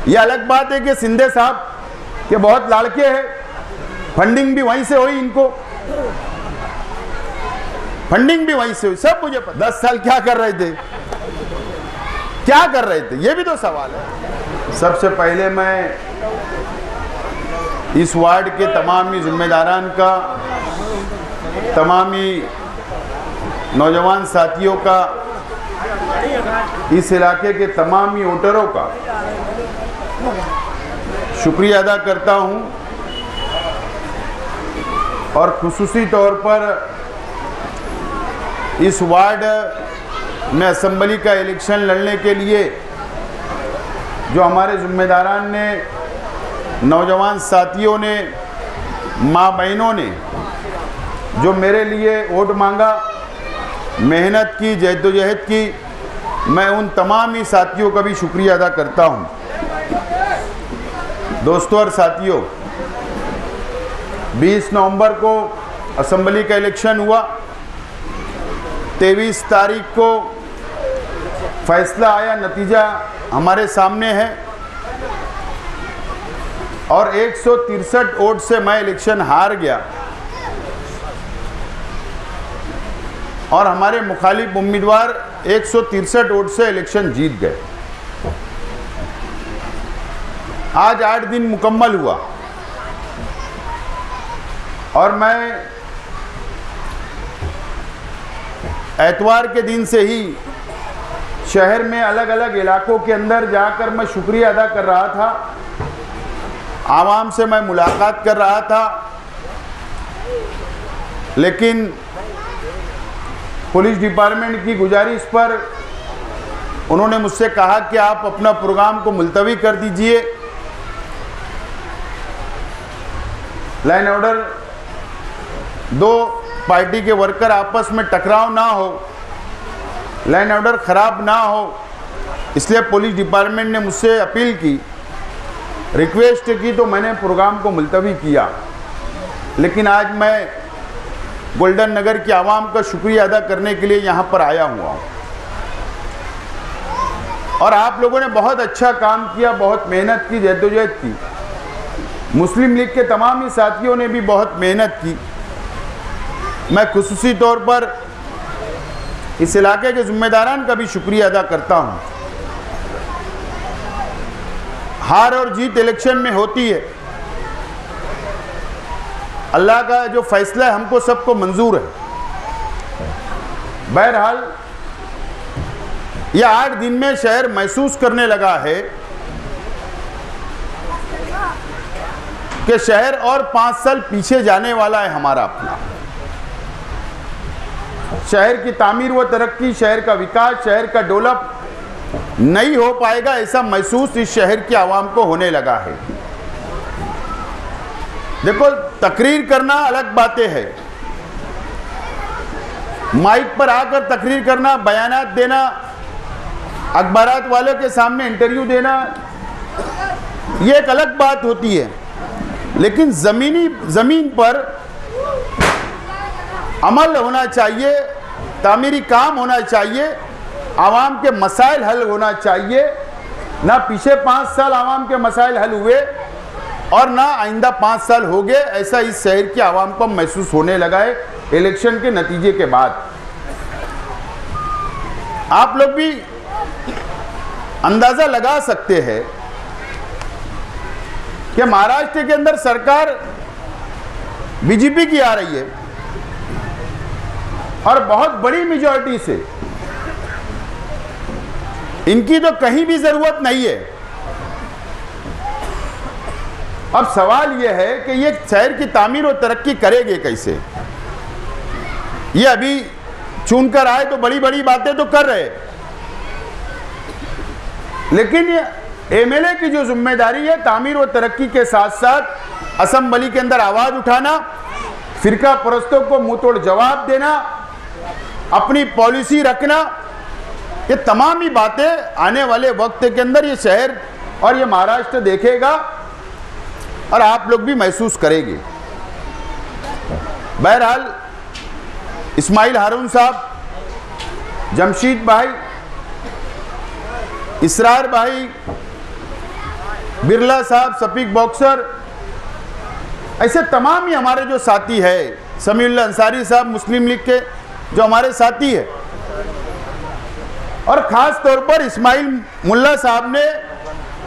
ये अलग बात है कि सिंधे साहब के बहुत लाड़के हैं, फंडिंग भी वहीं से हुई, इनको फंडिंग भी वहीं से हुई, सब मुझे पता। 10 साल क्या कर रहे थे, क्या कर रहे थे, ये भी तो सवाल है। सबसे पहले मैं इस वार्ड के तमामी जिम्मेदारान का, तमामी नौजवान साथियों का, इस इलाके के तमामी वोटरों का शुक्रिया अदा करता हूं और खुसूसी तौर पर इस वार्ड में असेंबली का इलेक्शन लड़ने के लिए जो हमारे जिम्मेदारान ने, नौजवान साथियों ने, माँ बहनों ने जो मेरे लिए वोट मांगा, मेहनत की, जद्दोजहद की, मैं उन तमाम ही साथियों का भी शुक्रिया अदा करता हूं। दोस्तों और साथियों, 20 नवंबर को असेंबली का इलेक्शन हुआ, 23 तारीख को फैसला आया, नतीजा हमारे सामने है और 163 वोट से मैं इलेक्शन हार गया और हमारे मुखालिफ उम्मीदवार 163 वोट से इलेक्शन जीत गए। आज 8 दिन मुकम्मल हुआ और मैं एतवार के दिन से ही शहर में अलग अलग इलाकों के अंदर जाकर मैं शुक्रिया अदा कर रहा था, आवाम से मैं मुलाकात कर रहा था, लेकिन पुलिस डिपार्टमेंट की गुजारिश पर उन्होंने मुझसे कहा कि आप अपना प्रोग्राम को मुलतवी कर दीजिए, लाइन ऑर्डर, दो पार्टी के वर्कर आपस में टकराव ना हो, लाइन ऑर्डर ख़राब ना हो, इसलिए पुलिस डिपार्टमेंट ने मुझसे अपील की, रिक्वेस्ट की, तो मैंने प्रोग्राम को मुलतवी किया। लेकिन आज मैं गोल्डन नगर की आवाम का शुक्रिया अदा करने के लिए यहाँ पर आया हुआ और आप लोगों ने बहुत अच्छा काम किया, बहुत मेहनत की, जद्दोजहद की। मुस्लिम लीग के तमाम ही साथियों ने भी बहुत मेहनत की। मैं खुसूसी तौर पर इस इलाके के जिम्मेदारान का भी शुक्रिया अदा करता हूं। हार और जीत इलेक्शन में होती है, अल्लाह का जो फैसला है हमको सबको मंजूर है। बहरहाल यह 8 दिन में शहर महसूस करने लगा है कि शहर और 5 साल पीछे जाने वाला है हमारा अपना। शहर की तामीर व तरक्की, शहर का विकास, शहर का डेवलप नहीं हो पाएगा, ऐसा महसूस इस शहर की आवाम को होने लगा है। देखो, तकरीर करना अलग बातें है, माइक पर आकर तकरीर करना, बयानात देना, अखबारात वालों के सामने इंटरव्यू देना, ये एक अलग बात होती है। लेकिन ज़मीन पर अमल होना चाहिए, तामीरी काम होना चाहिए, आवाम के मसाइल हल होना चाहिए। ना पीछे 5 साल आवाम के मसाइल हल हुए और ना आइंदा 5 साल हो गए, ऐसा इस शहर की आवाम को महसूस होने लगा है इलेक्शन के नतीजे के बाद। आप लोग भी अंदाज़ा लगा सकते हैं कि महाराष्ट्र के अंदर सरकार बीजेपी की आ रही है और बहुत बड़ी मेजॉरिटी से। इनकी तो कहीं भी जरूरत नहीं है। अब सवाल यह है कि ये शहर की तामीर और तरक्की करेंगे कैसे। ये अभी चुनकर आए तो बड़ी बड़ी बातें तो कर रहे, लेकिन ये एमएलए की जो जिम्मेदारी है तामीर और तरक्की के साथ साथ असेंबली के अंदर आवाज उठाना, फिरका परस्तों को मुंह तोड़ जवाब देना, अपनी पॉलिसी रखना, ये तमाम ही बातें आने वाले वक्त के अंदर ये शहर और ये महाराष्ट्र देखेगा और आप लोग भी महसूस करेंगे। बहरहाल इस्माइल हारून साहब, जमशीद भाई, इसरार भाई, बिरला साहब, सफीक बॉक्सर, ऐसे तमाम ही हमारे जो साथी है, समीउल्लाह अंसारी साहब मुस्लिम लीग के जो हमारे साथी है, और ख़ास तौर पर इस्माइल मुल्ला साहब ने,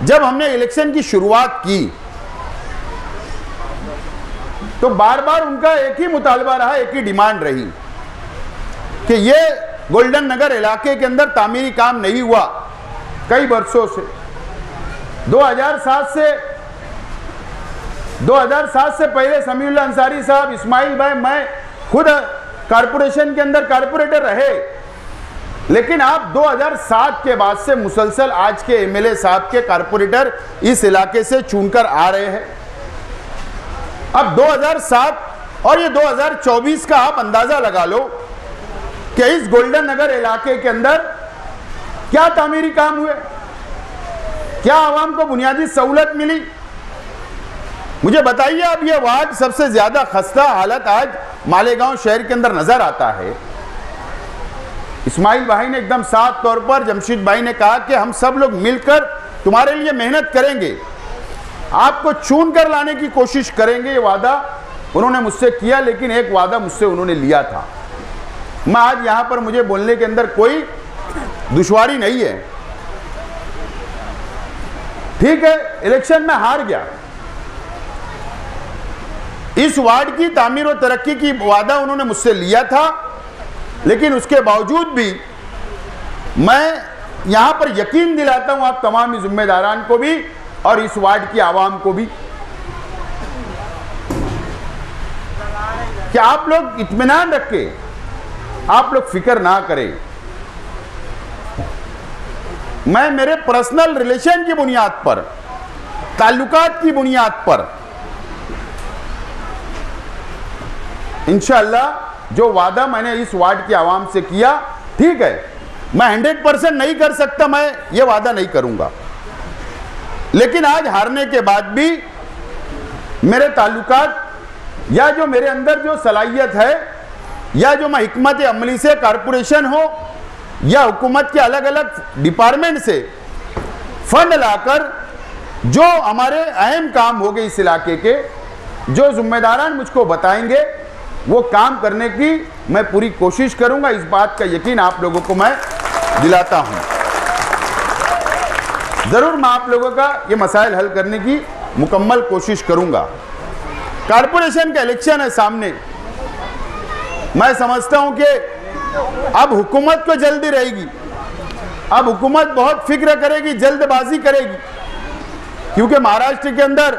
जब हमने इलेक्शन की शुरुआत की तो बार बार उनका एक ही मुतालबा रहा, एक ही डिमांड रही कि ये गोल्डन नगर इलाके के अंदर तामीरी काम नहीं हुआ कई वर्षों से। 2007 से पहले समीउल्लाह अंसारी साहब, इस्माइल भाई, मैं खुद कारपोरेशन के अंदर कारपोरेटर रहे, लेकिन आप 2007 के बाद से मुसलसल आज के एमएलए साहब के कारपोरेटर इस इलाके से चुनकर आ रहे हैं। अब 2007 और ये 2024 का आप अंदाजा लगा लो कि इस गोल्डन नगर इलाके के अंदर क्या तामीरी काम हुए, क्या आवाम को बुनियादी सहूलत मिली। मुझे बताइए, अब ये वार्ड सबसे ज्यादा खस्ता हालत आज मालेगांव शहर के अंदर नजर आता है। इस्माइल भाई ने एकदम साफ तौर पर, जमशीद भाई ने कहा कि हम सब लोग मिलकर तुम्हारे लिए मेहनत करेंगे, आपको चुन कर लाने की कोशिश करेंगे। ये वादा उन्होंने मुझसे किया, लेकिन एक वादा मुझसे उन्होंने लिया था। मैं आज यहां पर, मुझे बोलने के अंदर कोई दुश्वारी नहीं है, ठीक है, इलेक्शन में हार गया। इस वार्ड की तामीर और तरक्की की वादा उन्होंने मुझसे लिया था, लेकिन उसके बावजूद भी मैं यहां पर यकीन दिलाता हूं आप तमाम जिम्मेदारान को भी और इस वार्ड की आवाम को भी कि आप लोग इत्मीनान रखें, आप लोग फिक्र ना करें। मैं मेरे पर्सनल रिलेशन की बुनियाद पर, ताल्लुकात की बुनियाद पर इंशाअल्लाह जो वादा मैंने इस वार्ड की आवाम से किया, ठीक है, मैं 100% नहीं कर सकता, मैं ये वादा नहीं करूंगा, लेकिन आज हारने के बाद भी मेरे ताल्लुकात या जो मेरे अंदर जो सलाहियत है या जो मैं हिकमत अमली से कारपोरेशन हो या हुकूमत के अलग अलग डिपार्टमेंट से फंड लाकर जो हमारे अहम काम हो गए इस इलाके के, जो जिम्मेदारान मुझको बताएंगे वो काम करने की मैं पूरी कोशिश करूंगा। इस बात का यकीन आप लोगों को मैं दिलाता हूं। जरूर मैं आप लोगों का ये मसाइल हल करने की मुकम्मल कोशिश करूंगा। कारपोरेशन का इलेक्शन है सामने, मैं समझता हूं कि अब हुकूमत को जल्दी रहेगी, अब हुकूमत बहुत फिक्र करेगी, जल्दबाजी करेगी, क्योंकि महाराष्ट्र के अंदर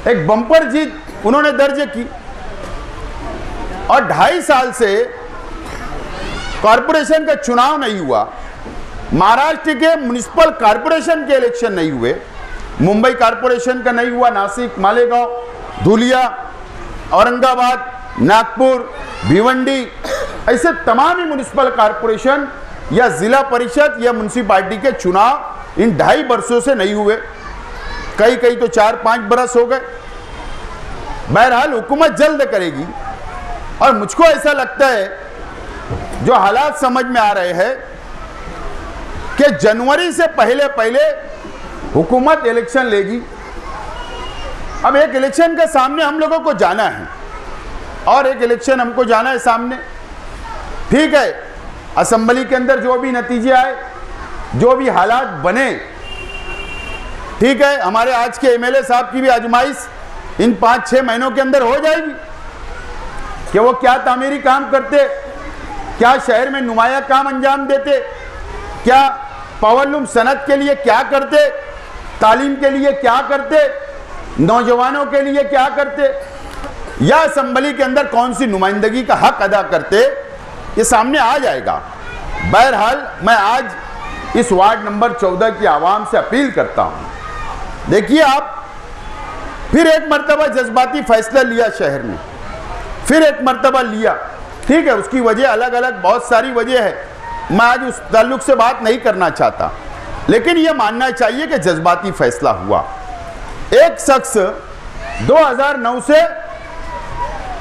एक बम्पर जीत उन्होंने दर्ज की और 2.5 साल से कॉरपोरेशन का चुनाव नहीं हुआ, महाराष्ट्र के म्युनिसिपल कॉरपोरेशन के इलेक्शन नहीं हुए, मुंबई कॉरपोरेशन का नहीं हुआ, नासिक, मालेगांव, धुलिया, औरंगाबाद, नागपुर, भिवंडी, ऐसे तमाम ही म्युनिसिपल कॉरपोरेशन या जिला परिषद या म्युनिसिपैलिटी के चुनाव इन 2.5 वर्षों से नहीं हुए, कई कई तो 4-5 बरस हो गए। बहरहाल हुकूमत जल्द करेगी और मुझको ऐसा लगता है जो हालात समझ में आ रहे हैं कि जनवरी से पहले पहले हुकूमत इलेक्शन लेगी। अब एक इलेक्शन के सामने हम लोगों को जाना है और एक इलेक्शन हमको जाना है सामने, ठीक है, असेंबली के अंदर जो भी नतीजे आए, जो भी हालात बने, ठीक है, हमारे आज के एमएलए साहब की भी आजमाइश इन 5-6 महीनों के अंदर हो जाएगी कि वो क्या तामीरी काम करते, क्या शहर में नुमाया काम अंजाम देते, क्या पावरलूम सनत के लिए क्या करते, तालीम के लिए क्या करते, नौजवानों के लिए क्या करते, या असेंबली के अंदर कौन सी नुमाइंदगी का हक अदा करते, ये सामने आ जाएगा। बहरहाल मैं आज इस वार्ड नंबर 14 की आवाम से अपील करता हूं, देखिए आप फिर एक मर्तबा जज्बाती फैसला लिया शहर में, फिर एक मर्तबा लिया, ठीक है, उसकी वजह अलग अलग बहुत सारी वजह है, मैं आज उस ताल्लुक से बात नहीं करना चाहता, लेकिन यह मानना चाहिए कि जज्बाती फैसला हुआ। एक शख्स 2009 से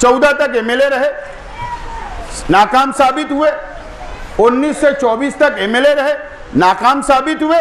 14 तक एमएलए रहे, नाकाम साबित हुए, 19 से 24 तक एमएलए रहे, नाकाम साबित हुए,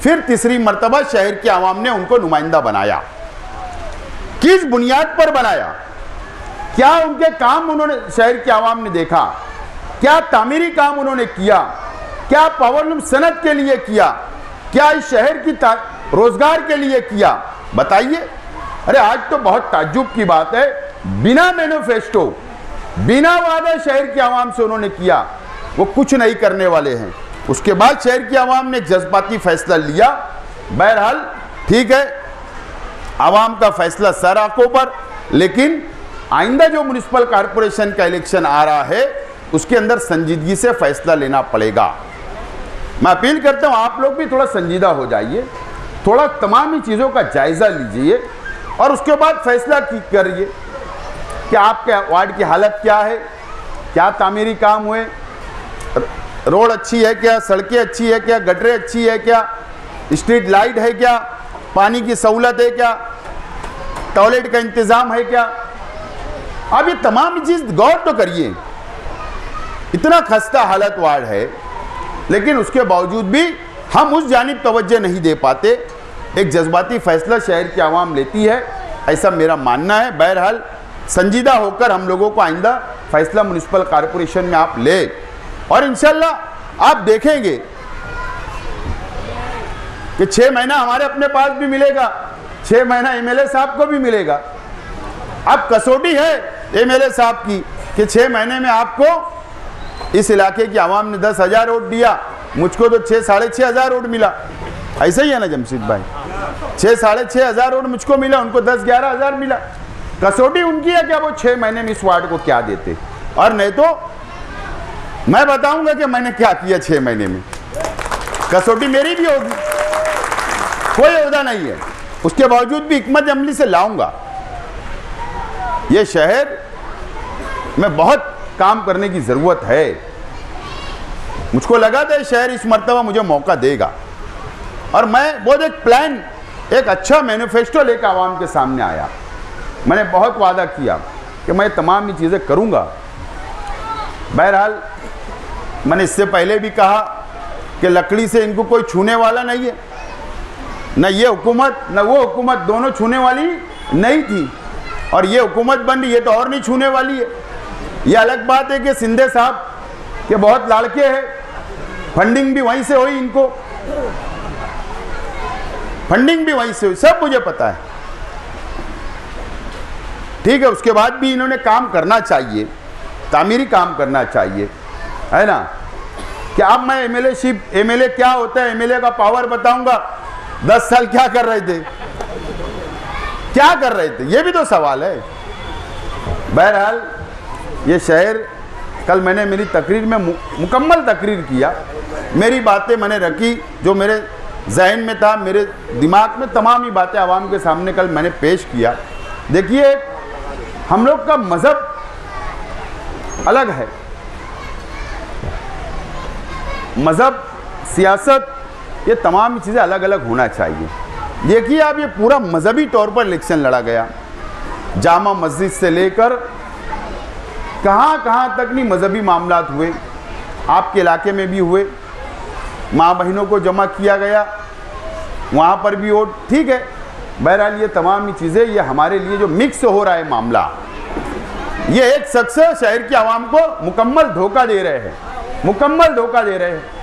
फिर तीसरी मर्तबा शहर की आवाम ने उनको नुमाइंदा बनाया। किस बुनियाद पर बनाया? क्या उनके काम उन्होंने शहर की आवाम ने देखा? क्या तामीरी काम उन्होंने किया? क्या पावरलूम सनत के लिए किया? क्या इस शहर की रोजगार के लिए किया? बताइए। अरे आज तो बहुत ताज्जुब की बात है, बिना मैनिफेस्टो, बिना वादा शहर की आवाम से उन्होंने किया, वो कुछ नहीं करने वाले हैं। उसके बाद शहर की आवाम ने जज्बाती फैसला लिया। बहरहाल ठीक है, आवाम का फैसला सर आंखों पर, लेकिन आइंदा जो म्युनिसिपल कॉरपोरेशन का इलेक्शन आ रहा है उसके अंदर संजीदगी से फैसला लेना पड़ेगा। मैं अपील करता हूं आप लोग भी थोड़ा संजीदा हो जाइए, थोड़ा तमाम ही चीज़ों का जायजा लीजिए और उसके बाद फैसला करिए कि आपके वार्ड की हालत क्या है, क्या तामीरी काम हुए, रोड अच्छी है क्या, सड़कें अच्छी है क्या, गटरें अच्छी है क्या, स्ट्रीट लाइट है क्या, पानी की सहूलत है क्या, टॉयलेट का इंतज़ाम है क्या। अब ये तमाम चीज़ गौर तो करिए। इतना खस्ता हालत वार्ड है, लेकिन उसके बावजूद भी हम उस जानिब तवज्जो नहीं दे पाते। एक जज्बाती फैसला शहर की आवाम लेती है, ऐसा मेरा मानना है। बहरहाल संजीदा होकर हम लोगों को आइंदा फैसला म्युनिसिपल कॉरपोरेशन में आप ले, और इंशाल्लाह आप देखेंगे कि 6 महीना हमारे अपने पास भी मिलेगा, 6 महीना एमएलए साहब को भी मिलेगा। अब कसौटी है एमएलए साहब की कि 6 महीने में आपको इस इलाके की आवाम ने 10,000 वोट दिया, मुझको तो 6,500 वोट मिला। ऐसा ही है ना जमशेद भाई? 6,500 वोट मुझको मिला, उनको 10-11,000 मिला। कसौटी उनकी है क्या वो 6 महीने में इस वार्ड को क्या देते, और नहीं तो मैं बताऊंगा कि मैंने क्या किया 6 महीने में। कसौटी मेरी भी होगी, कोई ओहदा नहीं है, उसके बावजूद भी हिकमत अमली से लाऊंगा। ये शहर में बहुत काम करने की ज़रूरत है। मुझको लगा था शहर इस मर्तबा मुझे मौका देगा, और मैं बहुत एक प्लान, एक अच्छा मैनिफेस्टो लेकर आवाम के सामने आया। मैंने बहुत वादा किया कि मैं तमाम ये चीज़ें करूँगा। बहरहाल मैंने इससे पहले भी कहा कि लकड़ी से इनको कोई छूने वाला नहीं है, न ये हुकूमत न वो हुकूमत, दोनों छूने वाली नहीं थी, और ये हुकूमत बन रही है तो और नहीं छूने वाली है। ये अलग बात है कि सिंधे साहब के बहुत लाड़के हैं, फंडिंग भी वहीं से हुई, इनको फंडिंग भी वहीं से हुई, सब मुझे पता है। ठीक है, उसके बाद भी इन्होंने काम करना चाहिए, तामीरी काम करना चाहिए, है ना। कि अब मैं एमएलए क्या होता है, एमएलए का पावर बताऊंगा। 10 साल क्या कर रहे थे, क्या कर रहे थे, ये भी तो सवाल है। बहरहाल ये शहर, कल मैंने मेरी तकरीर में मुकम्मल तकरीर किया, मेरी बातें मैंने रखी, जो मेरे जहन में था, मेरे दिमाग में तमाम ही बातें आवाम के सामने कल मैंने पेश किया। देखिए, हम लोग का मज़हब अलग है, मज़हब, सियासत, ये तमाम चीज़ें अलग अलग होना चाहिए। देखिए आप, ये पूरा मजहबी तौर पर इलेक्शन लड़ा गया, जामा मस्जिद से लेकर कहाँ कहाँ तक नहीं मजहबी मामलात हुए, आपके इलाके में भी हुए, माँ बहनों को जमा किया गया, वहाँ पर भी वोट, ठीक है। बहरहाल ये तमाम ही चीज़ें, ये हमारे लिए जो मिक्स हो रहा है मामला, ये एक शख्स शहर की आवाम को मुकम्मल धोखा दे रहे हैं, मुकम्मल धोखा दे रहे हैं।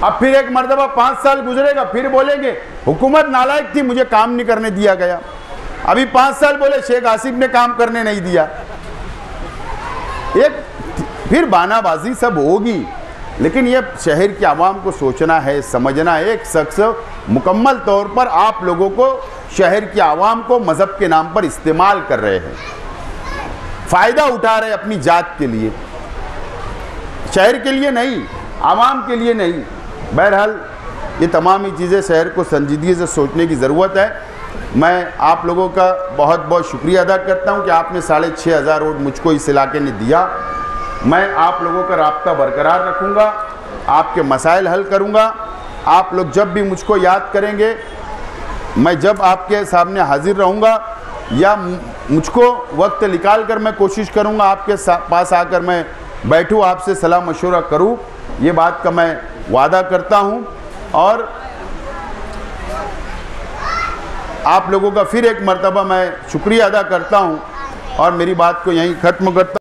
अब फिर एक मरतबा 5 साल गुजरेगा, फिर बोलेंगे हुकूमत नालायक थी, मुझे काम नहीं करने दिया गया। अभी 5 साल बोले शेख आसिफ ने काम करने नहीं दिया। एक फिर बानाबाजी सब होगी, लेकिन ये शहर की आवाम को सोचना है, समझना है। एक शख्स मुकम्मल तौर पर आप लोगों को, शहर की आवाम को मज़हब के नाम पर इस्तेमाल कर रहे हैं, फ़ायदा उठा रहे हैं अपनी जात के लिए, शहर के लिए नहीं, आवाम के लिए नहीं। बहरहाल ये तमाम ही चीज़ें शहर को संजीदगी से सोचने की ज़रूरत है। मैं आप लोगों का बहुत बहुत शुक्रिया अदा करता हूं कि आपने 6,500 वोट मुझको इस इलाके ने दिया। मैं आप लोगों का राब्ता बरकरार रखूंगा, आपके मसाइल हल करूंगा। आप लोग जब भी मुझको याद करेंगे, मैं जब आपके सामने हाजिर रहूंगा, या मुझको वक्त निकाल कर मैं कोशिश करूंगा आपके पास आकर मैं बैठूं, आपसे सलाह मशवरा करूं। ये बात का मैं वादा करता हूं। और आप लोगों का फिर एक मर्तबा मैं शुक्रिया अदा करता हूँ और मेरी बात को यहीं ख़त्म करता हूँ।